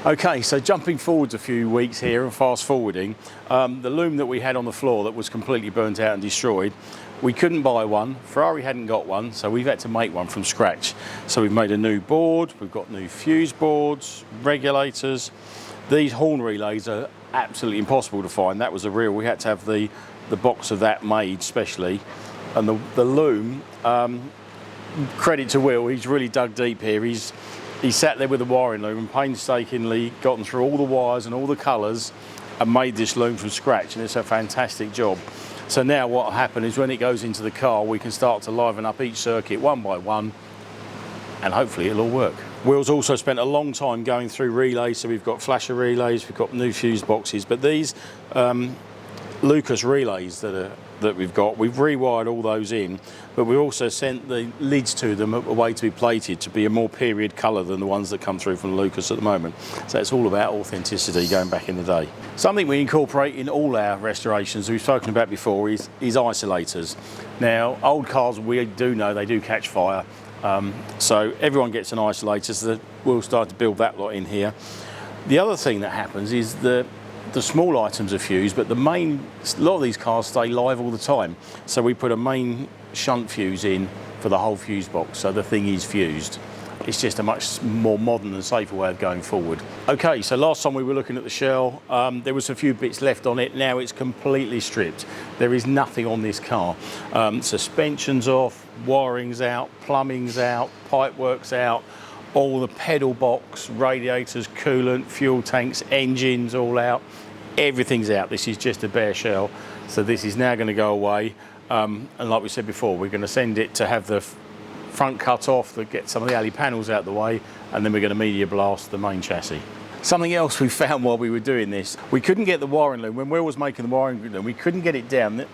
Okay, so jumping forwards a few weeks here and fast forwarding, the loom that we had on the floor that was completely burnt out and destroyed, we couldn't buy one. Ferrari hadn't got one, so we've had to make one from scratch. So we've made a new board, we've got new fuse boards, regulators. These horn relays are absolutely impossible to find. That was a real, we had to have the box of that made specially. And the loom, credit to Will, he's really dug deep here. He sat there with a wiring loom and painstakingly gotten through all the wires and all the colours and made this loom from scratch, and it's a fantastic job. So now what will happen is when it goes into the car, we can start to liven up each circuit one by one, and hopefully it'll all work. Will's also spent a long time going through relays, so we've got flasher relays, we've got new fuse boxes, but these Lucas relays that we've got, we've rewired all those in, but we also sent the lids to them away to be plated to be a more period colour than the ones that come through from Lucas at the moment. So it's all about authenticity going back in the day. Something we incorporate in all our restorations we've spoken about before is isolators. Now, old cars, we do know they do catch fire, so everyone gets an isolator, so we'll start to build that lot in here. The other thing that happens is the small items are fused, but a lot of these cars stay live all the time. So we put a main shunt fuse in for the whole fuse box, so the thing is fused. It's just a much more modern and safer way of going forward. Okay, so last time we were looking at the shell, there was a few bits left on it. Now it's completely stripped. There is nothing on this car. Suspension's off, wiring's out, plumbing's out, pipework's out, all the pedal box, radiators, coolant, fuel tanks, engines all out. Everything's out. This is just a bare shell. So this is now going to go away. And like we said before, we're going to send it to have the front cut off, to get some of the alley panels out the way, and then we're going to media blast the main chassis. Something else we found while we were doing this, we couldn't get the wiring loom. When Will was making the wiring loom, we couldn't get it down.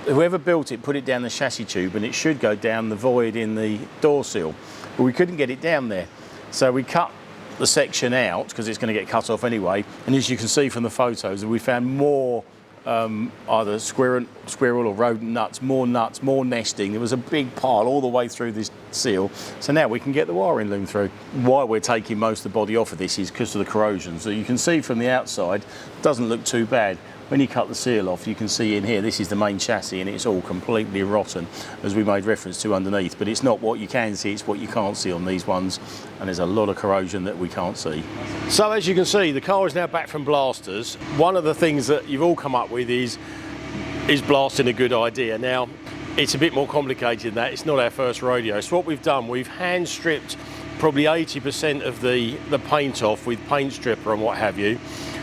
Whoever built it put it down the chassis tube, and it should go down the void in the door seal. But we couldn't get it down there. So we cut the section out because it's going to get cut off anyway. And as you can see from the photos, we found more either squirrel or rodent nuts, more nesting. There was a big pile all the way through this seal. So now we can get the wiring loom through. Why we're taking most of the body off of this is because of the corrosion. So you can see from the outside, it doesn't look too bad. When you cut the seal off, you can see in here, this is the main chassis, and it's all completely rotten, as we made reference to underneath. But it's not what you can see, it's what you can't see on these ones, and there's a lot of corrosion that we can't see. So as you can see, the car is now back from blasters. One of the things that you've all come up with is blasting a good idea. Now, it's a bit more complicated than that. It's not our first rodeo. So what we've done, we've hand stripped probably 80% of the paint off with paint stripper and what have you.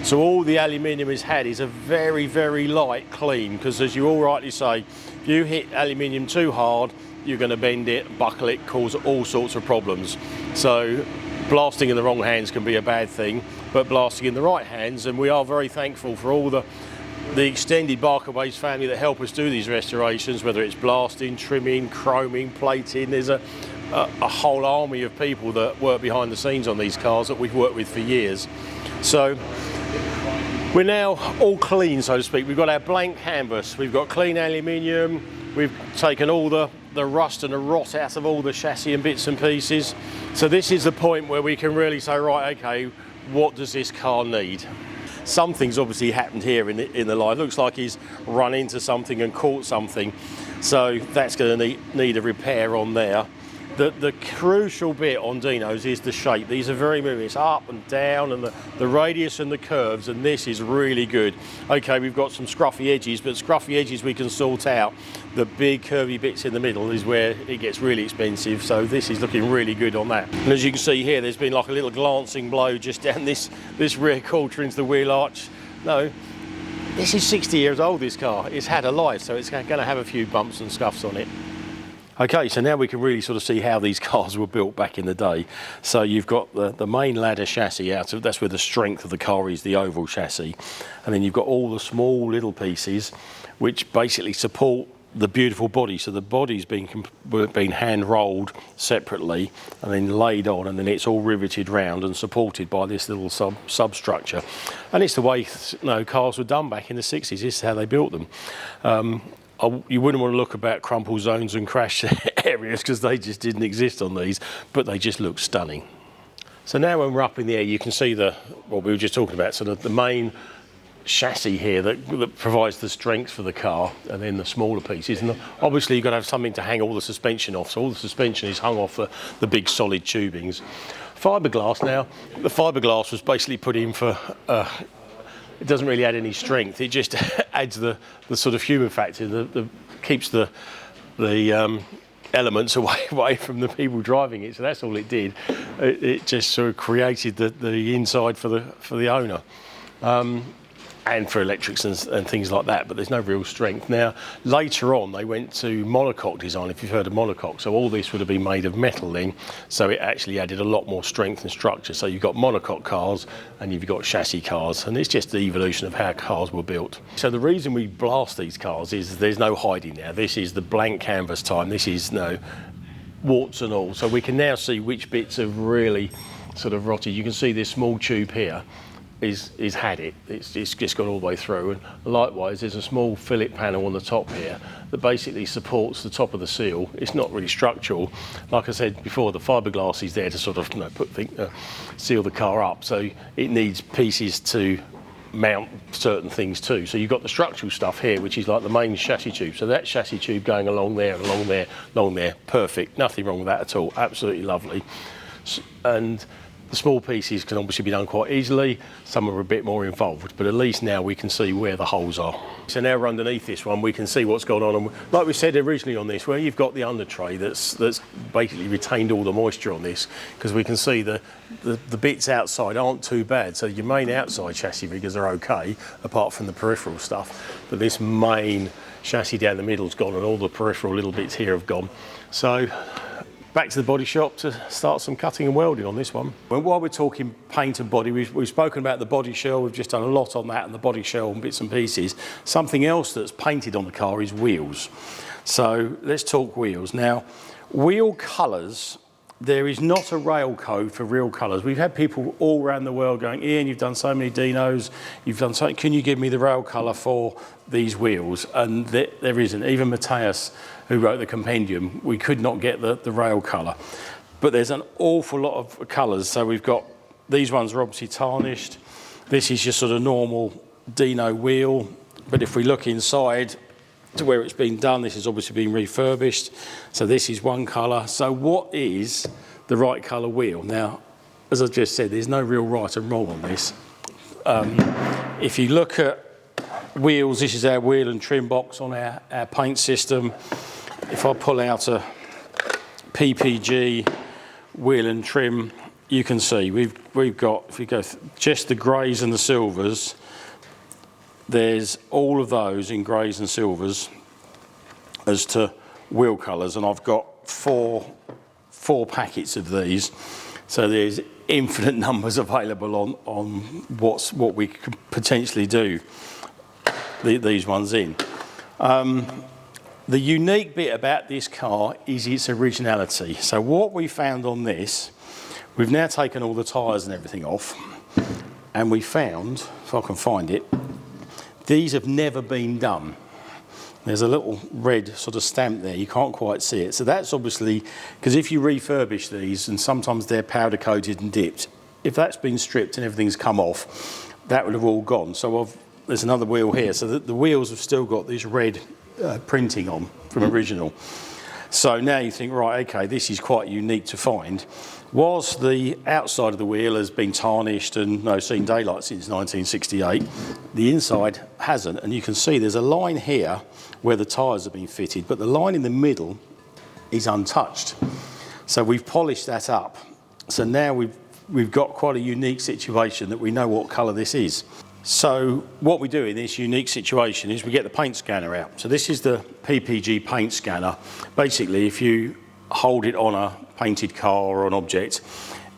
So all the aluminium has had is a very, very light clean, because as you all rightly say, if you hit aluminium too hard, you're going to bend it, buckle it, cause all sorts of problems. So blasting in the wrong hands can be a bad thing, but blasting in the right hands, and we are very thankful for all the extended Barkerways family that help us do these restorations, whether it's blasting, trimming, chroming, plating. There's a whole army of people that work behind the scenes on these cars that we've worked with for years. So we're now all clean, so to speak. We've got our blank canvas, we've got clean aluminium, we've taken all the rust and the rot out of all the chassis and bits and pieces. So this is the point where we can really say, right, okay, what does this car need? Something's obviously happened here in the line. Looks like he's run into something and caught something. So that's going to need a repair on there. The crucial bit on Dino's is the shape. These are very moving. It's up and down, and the radius and the curves, and this is really good. Okay, we've got some scruffy edges, but scruffy edges we can sort out. The big curvy bits in the middle is where it gets really expensive, so this is looking really good on that. And as you can see here, there's been like a little glancing blow just down this rear quarter into the wheel arch. No, this is 60 years old, this car. It's had a life, so it's going to have a few bumps and scuffs on it. Okay, so now we can really sort of see how these cars were built back in the day. So you've got the main ladder chassis out, so that's where the strength of the car is, the oval chassis. And then you've got all the small little pieces which basically support the beautiful body. So the body's been hand rolled separately and then laid on, and then it's all riveted round and supported by this little substructure. And it's the way cars were done back in the 60s. This is how they built them. You wouldn't want to look about crumple zones and crash areas because they just didn't exist on these, but they just look stunning. So now when we're up in the air, you can see what we were just talking about, sort of the main chassis here that provides the strength for the car, and then the smaller pieces. And obviously you've got to have something to hang all the suspension off, so all the suspension is hung off the big solid tubings. Fiberglass now, the fiberglass was basically put in for, it doesn't really add any strength, it just adds the sort of human factor, keeps the elements away from the people driving it. So that's all it did. It just sort of created the inside for the owner. And for electrics and things like that, but there's no real strength. Now, later on, they went to monocoque design, if you've heard of monocoque. So all this would have been made of metal then, so it actually added a lot more strength and structure. So you've got monocoque cars and you've got chassis cars, and it's just the evolution of how cars were built. So the reason we blast these cars is there's no hiding now. This is the blank canvas time. This is warts and all. So we can now see which bits have really sort of rotted. You can see this small tube here is had it. It's just gone all the way through, and likewise there's a small fillet panel on the top here that basically supports the top of the seal. It's not really structural. Like I said before, the fiberglass is there to sort of seal the car up, so it needs pieces to mount certain things too. So you've got the structural stuff here, which is like the main chassis tube. So that chassis tube going along there, along there, along there, perfect. Nothing wrong with that at all. Absolutely lovely. And the small pieces can obviously be done quite easily. Some are a bit more involved, but at least now we can see where the holes are. So now we're underneath this one, we can see what's going on. And like we said originally on this, where you've got the under tray that's basically retained all the moisture on this, because we can see the bits outside aren't too bad. So your main outside chassis figures are okay, apart from the peripheral stuff. But this main chassis down the middle's gone, and all the peripheral little bits here have gone. So back to the body shop to start some cutting and welding on this one. While we're talking paint and body, we've spoken about the body shell. We've just done a lot on that and the body shell and bits and pieces. Something else that's painted on the car is wheels. So let's talk wheels. Now, wheel colours, there is not a rail code for real colours. We've had people all around the world going, Ian, you've done so many Dinos, you've done so, can you give me the rail colour for these wheels? And there isn't. Even Matthias, who wrote the compendium, we could not get the rail colour. But there's an awful lot of colours. So we've got, these ones are obviously tarnished. This is just sort of normal Dino wheel. But if we look inside to where it's been done, this has obviously been refurbished. So this is one colour. So what is the right colour wheel? Now, as I just said, there's no real right and wrong on this. If you look at wheels, this is our wheel and trim box on our paint system. If I pull out a PPG wheel and trim, you can see we've got, if you go just the greys and the silvers, there's all of those in greys and silvers as to wheel colours, and I've got four packets of these. So there's infinite numbers available on what we could potentially do these ones in. The unique bit about this car is its originality. So what we found on this, we've now taken all the tyres and everything off, and we found, if I can find it, these have never been done. There's a little red sort of stamp there, you can't quite see it. So that's obviously, because if you refurbish these, and sometimes they're powder coated and dipped, if that's been stripped and everything's come off, that would have all gone. So there's another wheel here, so the wheels have still got this red printing on from original. So now you think, right, okay, this is quite unique to find. Whilst the outside of the wheel has been tarnished and seen daylight since 1968, the inside hasn't. And you can see there's a line here where the tyres have been fitted, but the line in the middle is untouched. So we've polished that up. So now we've got quite a unique situation that we know what colour this is. So what we do in this unique situation is we get the paint scanner out. So this is the PPG paint scanner. Basically, if you hold it on a painted car or an object,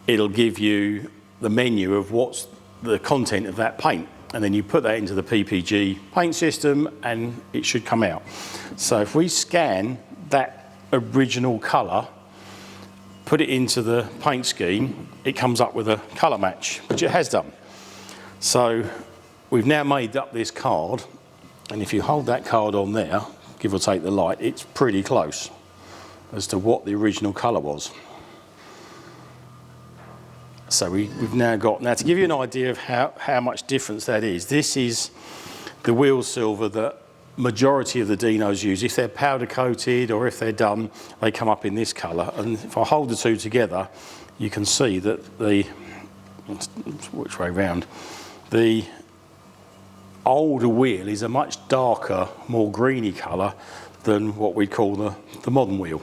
it'll give you the menu of what's the content of that paint. And then you put that into the PPG paint system and it should come out. So if we scan that original colour, put it into the paint scheme, it comes up with a colour match, which it has done. So we've now made up this card, and if you hold that card on there, give or take the light, it's pretty close as to what the original colour was. So we've now got, now to give you an idea of how much difference that is, this is the wheel silver that majority of the Dinos use. If they're powder coated or if they're done, they come up in this colour. And if I hold the two together, you can see that the, which way round, the older wheel is a much darker, more greeny colour than what we'd call the modern wheel.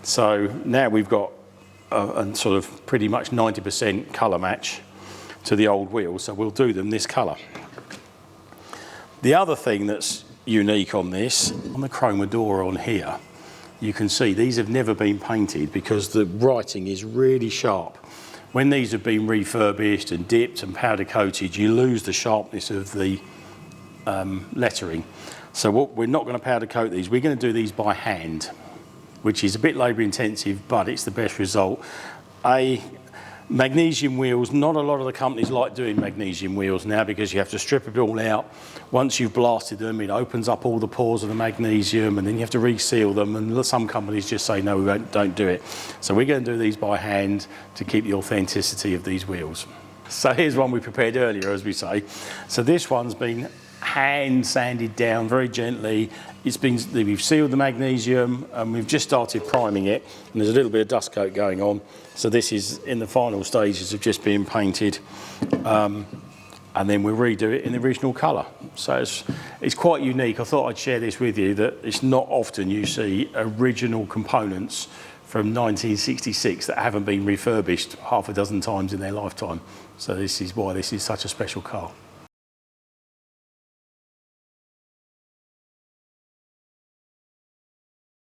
So now we've got a sort of pretty much 90% colour match to the old wheel, so we'll do them this colour. The other thing that's unique on this, on the Chromadora on here, you can see these have never been painted because the writing is really sharp. When these have been refurbished and dipped and powder coated, you lose the sharpness of the lettering. So we're not going to powder coat these, we're going to do these by hand, which is a bit labour intensive, but it's the best result. Magnesium wheels, not a lot of the companies like doing magnesium wheels now because you have to strip it all out. Once you've blasted them, it opens up all the pores of the magnesium and then you have to reseal them, and some companies just say, no, don't do it. So we're going to do these by hand to keep the authenticity of these wheels. So here's one we prepared earlier, as we say. So this one's been hand sanded down very gently. We've sealed the magnesium and we've just started priming it, and there's a little bit of dust coat going on. So this is in the final stages of just being painted, and then we'll redo it in the original colour. So it's quite unique. I thought I'd share this with you, that it's not often you see original components from 1966 that haven't been refurbished half a dozen times in their lifetime. So this is why this is such a special car.